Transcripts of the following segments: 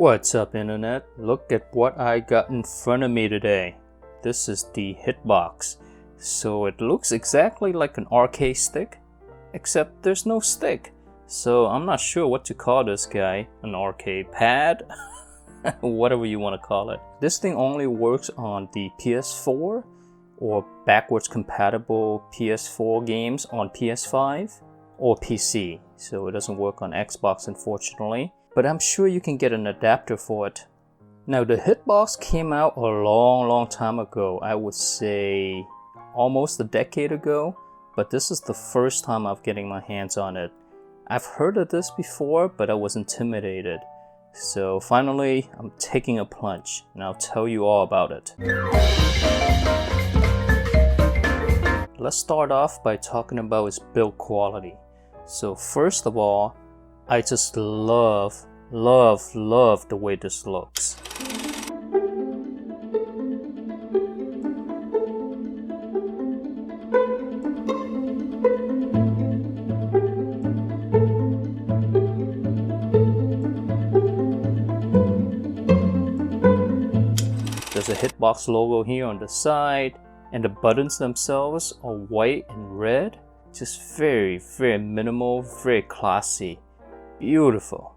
What's up, internet? Look at what I got in front of me today. This is the hitBOX. So it looks exactly like an arcade stick, except there's no stick. So I'm not sure what to call this guy. An arcade pad? Whatever you want to call it. This thing only works on the PS4 or backwards compatible PS4 games on PS5 or PC. So it doesn't work on Xbox, unfortunately. But I'm sure you can get an adapter for it. Now the hitBOX came out a long time ago. I would say almost a decade ago, but this is the first time I'm getting my hands on it. I've heard of this before, but I was intimidated. So finally, I'm taking a plunge, and I'll tell you all about it. Let's start off by talking about its build quality. So first of all, I just love the way this looks. There's a hitBOX logo here on the side, and the buttons themselves are white and red. Just very minimal, very classy. Beautiful.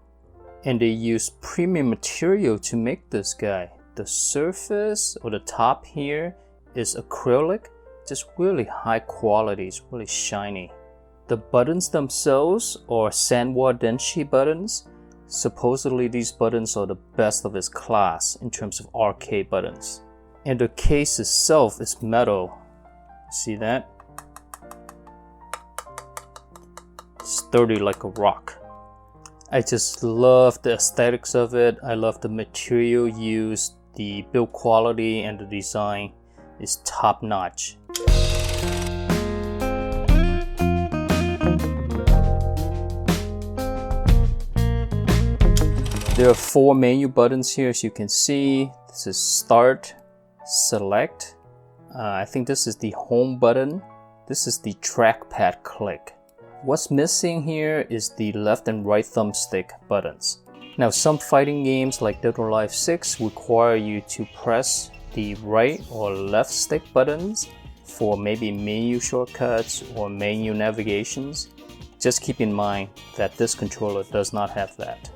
And they use premium material to make this guy. The surface or the top here is acrylic, just really high quality. It's really shiny. The buttons themselves are Sanwa Denshi buttons. Supposedly these buttons are the best of its class in terms of arcade buttons. And the case itself is metal. See that? Sturdy like a rock. I just love the aesthetics of it. I love the material used. The build quality and the design is top notch. There are 4 menu buttons here, as you can see. This is Start, Select. I think this is the Home button. This is the Trackpad Click. What's missing here is the left and right thumbstick buttons. Now some fighting games like Dead or Alive 6 require you to press the right or left stick buttons for maybe menu shortcuts or menu navigations. Just keep in mind that this controller does not have that.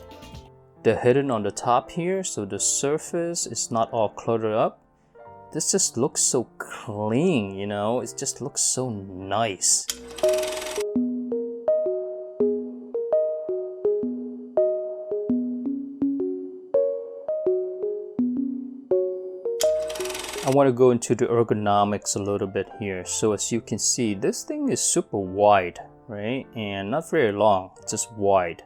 They're hidden on the top here, so the surface is not all cluttered up. This just looks so clean, you know, it just looks so nice. I want to go into the ergonomics a little bit here. So as you can see, this thing is super wide, right? And not very long, just wide.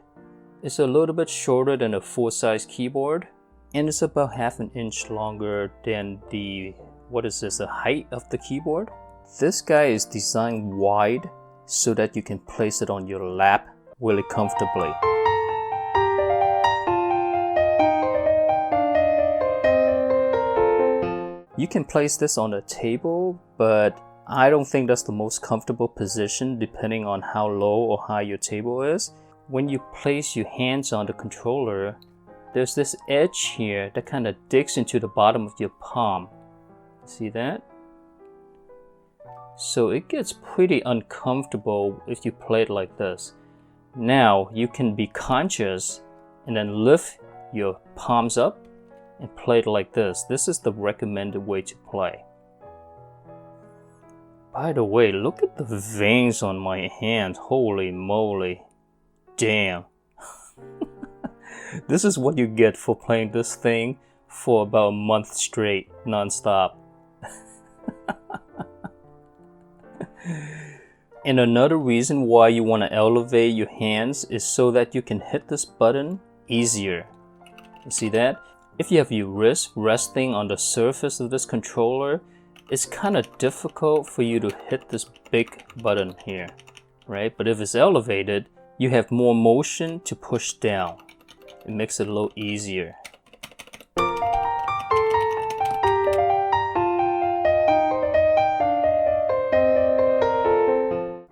It's a little bit shorter than a full-size keyboard, and it's about half an inch longer than the, the height of the keyboard. This guy is designed wide so that you can place it on your lap really comfortably. You can place this on a table, but I don't think that's the most comfortable position depending on how low or high your table is. When you place your hands on the controller, there's this edge here that kind of digs into the bottom of your palm. See that? So it gets pretty uncomfortable if you play it like this. Now you can be conscious and then lift your palms up and play it like this. This is the recommended way to play. By the way, look at the veins on my hand. Holy moly. Damn. This is what you get for playing this thing for about a month straight, non-stop. And another reason why you want to elevate your hands is so that you can hit this button easier. You see that? If you have your wrist resting on the surface of this controller, it's kind of difficult for you to hit this big button here, right? But if it's elevated, you have more motion to push down. It makes it a little easier.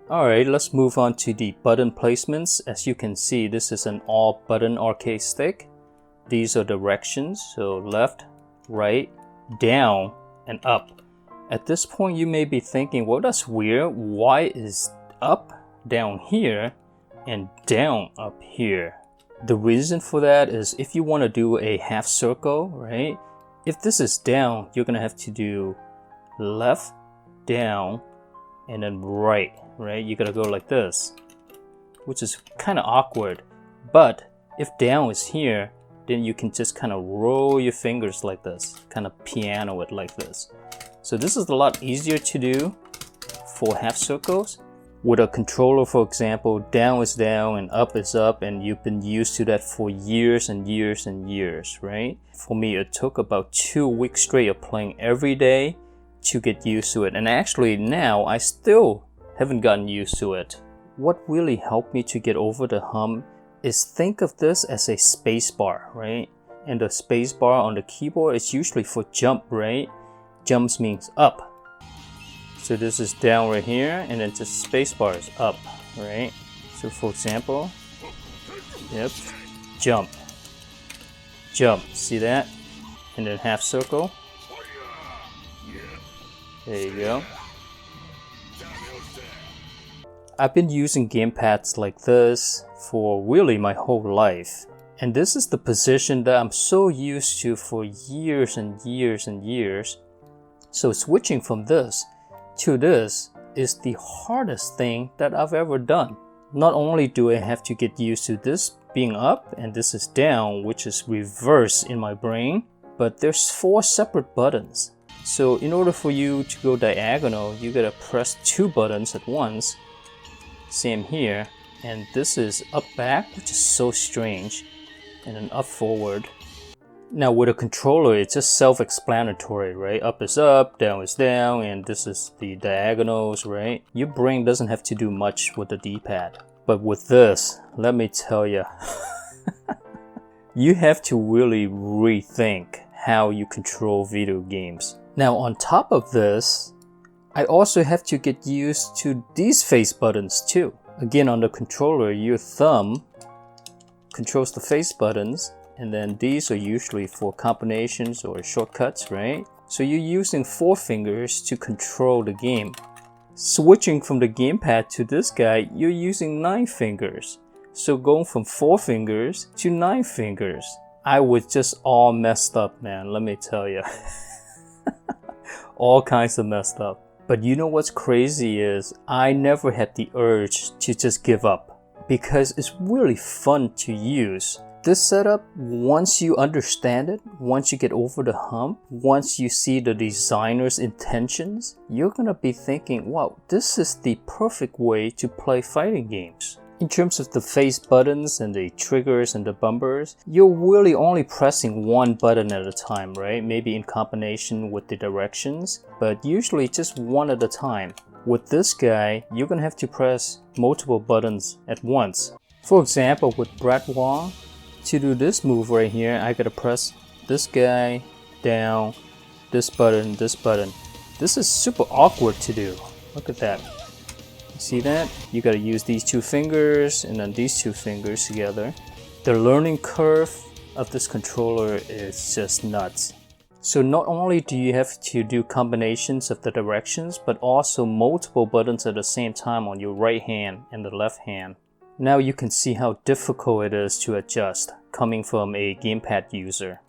Alright, let's move on to the button placements. As you can see, this is an all button arcade stick. These are directions, so left, right, down, and up. At this point, you may be thinking, well, that's weird. Why is up down here and down up here? The reason for that is if you want to do a half circle, right? If this is down, you're going to have to do left, down, and then right? You got to go like this, which is kind of awkward. But if down is here, then you can just kind of roll your fingers like this, kind of piano it like this. So this is a lot easier to do for half circles. With a controller, for example, down is down and up is up, and you've been used to that for years and years and years, right? For me, it took about 2 weeks straight of playing every day to get used to it. And actually now, I still haven't gotten used to it. What really helped me to get over the hump is think of this as a space bar, right? And the space bar on the keyboard is usually for jump, right? Jumps means up. So this is down right here, and then just space bar is up, right? So for example, yep, jump, jump, see that? And then half circle. There you go. I've been using gamepads like this for really my whole life. And this is the position that I'm so used to for years and years and years. So switching from this to this is the hardest thing that I've ever done. Not only do I have to get used to this being up and this is down, which is reverse in my brain, but there's 4 separate buttons. So in order for you to go diagonal, you gotta press 2 buttons at once. Same here. And this is up back, which is so strange, and then up forward. Now with a controller, it's just self-explanatory, right? Up is up, down is down, and this is the diagonals, right? Your brain doesn't have to do much with the D-pad. But with this, let me tell you, you have to really rethink how you control video games. Now on top of this, I also have to get used to these face buttons too. Again, on the controller, your thumb controls the face buttons, and then these are usually for combinations or shortcuts, right? So you're using 4 fingers to control the game. Switching from the gamepad to this guy, you're using 9 fingers. So going from 4 fingers to 9 fingers. I was just all messed up, man, let me tell you. All kinds of messed up. But you know what's crazy is I never had the urge to just give up because it's really fun to use. This setup, once you understand it, once you get over the hump, once you see the designer's intentions, you're gonna be thinking, wow, this is the perfect way to play fighting games. In terms of the face buttons and the triggers and the bumpers, you're really only pressing 1 button at a time, right? Maybe in combination with the directions, but usually just 1 at a time. With this guy, you're gonna have to press multiple buttons at once. For example, with Brad Wong, to do this move right here, I gotta press this guy, down, this button, this button. This is super awkward to do. Look at that. See that? You gotta use these 2 fingers and then these 2 fingers together. The learning curve of this controller is just nuts. So not only do you have to do combinations of the directions, but also multiple buttons at the same time on your right hand and the left hand. Now you can see how difficult it is to adjust, coming from a gamepad user.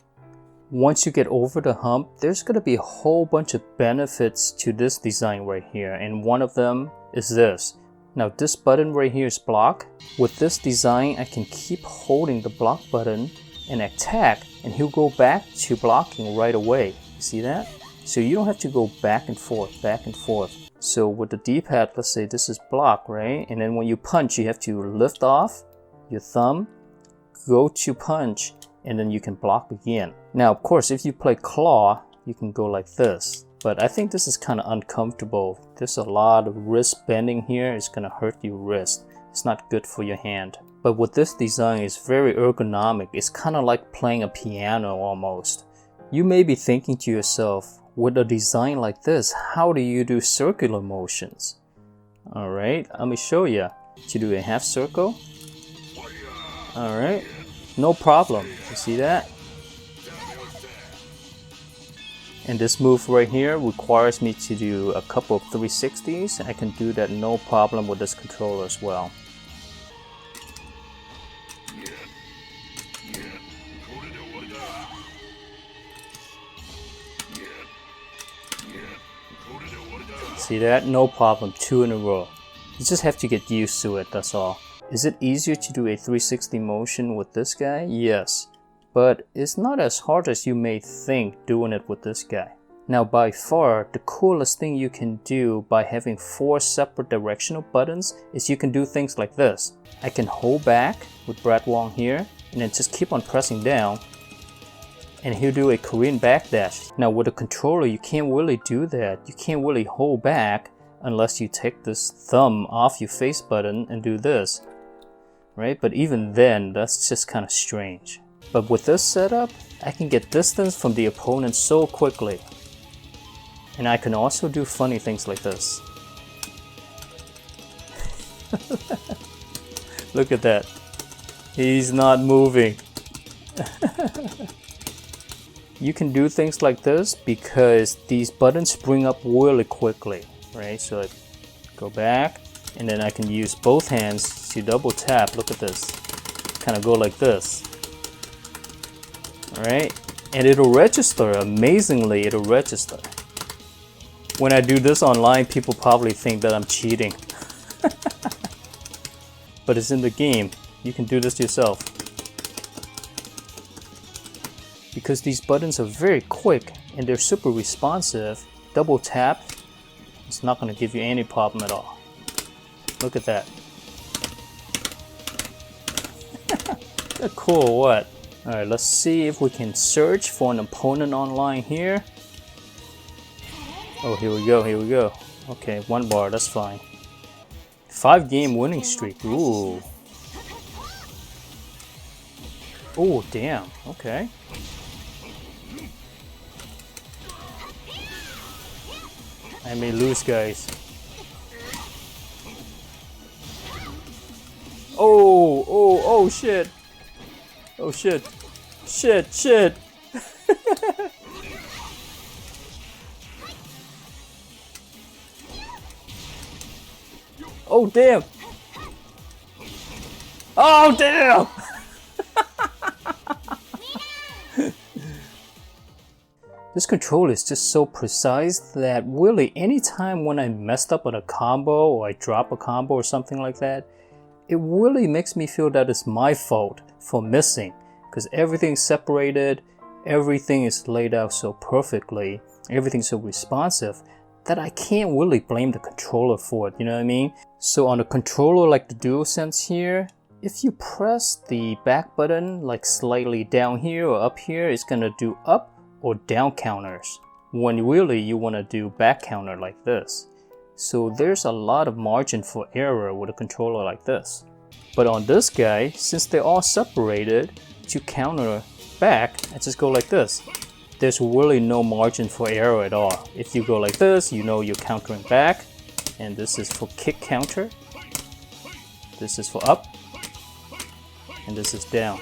Once you get over the hump, there's gonna be a whole bunch of benefits to this design right here, and one of them is this. Now this button right here is block. With this design, I can keep holding the block button and attack, and he'll go back to blocking right away. You see that? So you don't have to go back and forth, back and forth. So with the D-pad, let's say this is block, right? And then when you punch, you have to lift off your thumb, go to punch, and then you can block again. Now, of course, if you play claw, you can go like this. But I think this is kind of uncomfortable. There's a lot of wrist bending here. It's gonna hurt your wrist. It's not good for your hand. But with this design, it's very ergonomic. It's kind of like playing a piano almost. You may be thinking to yourself, with a design like this, how do you do circular motions? Alright, let me show you. To do a half circle. Alright, no problem. You see that? And this move right here requires me to do a couple of 360s. I can do that no problem with this controller as well. See that? No problem, 2 in a row. You just have to get used to it, that's all. Is it easier to do a 360 motion with this guy? Yes. But it's not as hard as you may think doing it with this guy. Now by far, the coolest thing you can do by having 4 separate directional buttons is you can do things like this. I can hold back with Brad Wong here, and then just keep on pressing down, and he'll do a Korean backdash. Now with a controller, you can't really do that. You can't really hold back unless you take this thumb off your face button and do this, right? But even then, that's just kind of strange. But with this setup, I can get distance from the opponent so quickly. And I can also do funny things like this. Look at that. He's not moving. You can do things like this because these buttons spring up really quickly, right? So I go back, and then I can use both hands to double tap. Look at this. Kind of go like this. Alright? And it'll register. Amazingly, it'll register. When I do this online, people probably think that I'm cheating. But it's in the game. You can do this yourself. Because these buttons are very quick and they're super responsive, double tap, it's not going to give you any problem at all. Look at that. Cool, what? Alright, let's see if we can search for an opponent online here. Oh, here we go, here we go. Okay, 1 bar, that's fine. 5-game winning streak, ooh. Oh, damn, okay. I may lose, guys. Oh, shit. Oh, shit. Shit. Oh, damn. Oh, damn. This control is just so precise that really anytime when I messed up on a combo or I drop a combo or something like that, it really makes me feel that it's my fault for missing, because everything's separated, everything is laid out so perfectly, everything's so responsive that I can't really blame the controller for it, you know what I mean? So on a controller like the DualSense here, if you press the back button like slightly down here or up here, it's gonna do up or down counters, when really you want to do back counter like this. So there's a lot of margin for error with a controller like this. But on this guy, since they're all separated, to counter back, I just go like this. There's really no margin for error at all. If you go like this, you know you're countering back, and this is for kick counter, this is for up, and this is down.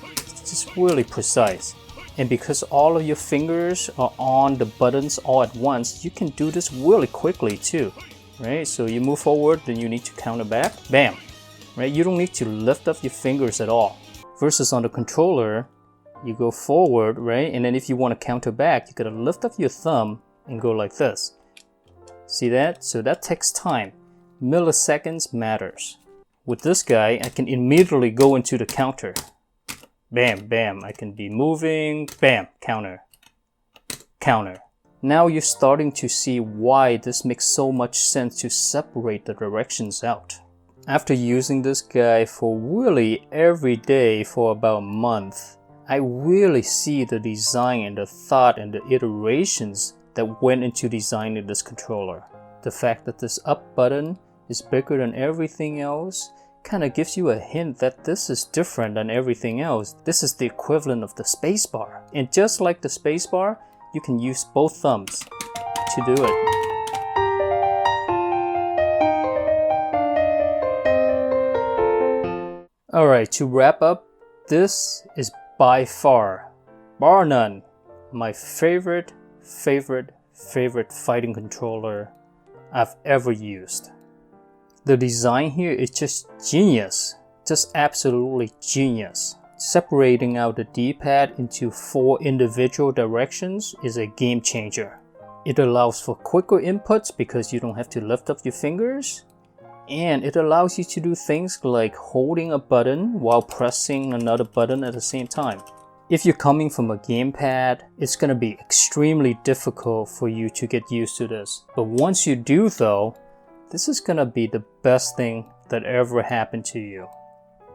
It's just really precise. And because all of your fingers are on the buttons all at once, you can do this really quickly too, right? So you move forward, then you need to counter back, bam, right? You don't need to lift up your fingers at all. Versus on the controller, you go forward, right? And then if you want to counter back, you gotta lift up your thumb and go like this. See that? So that takes time. Milliseconds matters. With this guy, I can immediately go into the counter. Bam, bam, I can be moving, bam, counter, counter. Now you're starting to see why this makes so much sense to separate the directions out. After using this guy for really every day for about a month, I really see the design and the thought and the iterations that went into designing this controller. The fact that this up button is bigger than everything else kind of gives you a hint that this is different than everything else. This is the equivalent of the spacebar. And just like the spacebar, you can use both thumbs to do it. Alright, to wrap up, This is by far, bar none, my favorite fighting controller I've ever used. The design here is just genius, just absolutely genius. Separating out the D-pad into 4 individual directions is a game changer. It allows for quicker inputs because you don't have to lift up your fingers, and it allows you to do things like holding a button while pressing another button at the same time. If you're coming from a gamepad, it's gonna be extremely difficult for you to get used to this. But once you do though, this is gonna be the best thing that ever happened to you.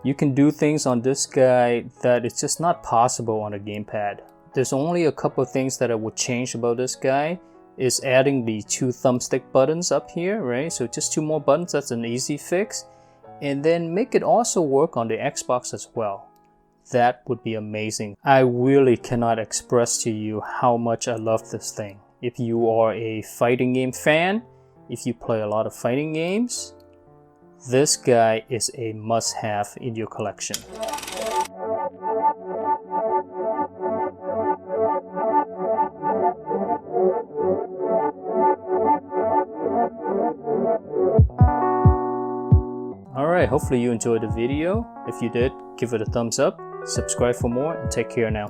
You can do things on this guy that it's just not possible on a gamepad. There's only a couple of things that I would change about this guy, is adding the 2 thumbstick buttons up here, right? So just 2 more buttons, that's an easy fix. And then make it also work on the Xbox as well. That would be amazing. I really cannot express to you how much I love this thing. If you are a fighting game fan, if you play a lot of fighting games, this guy is a must-have in your collection. Alright, hopefully you enjoyed the video. If you did, give it a thumbs up, subscribe for more, and take care now.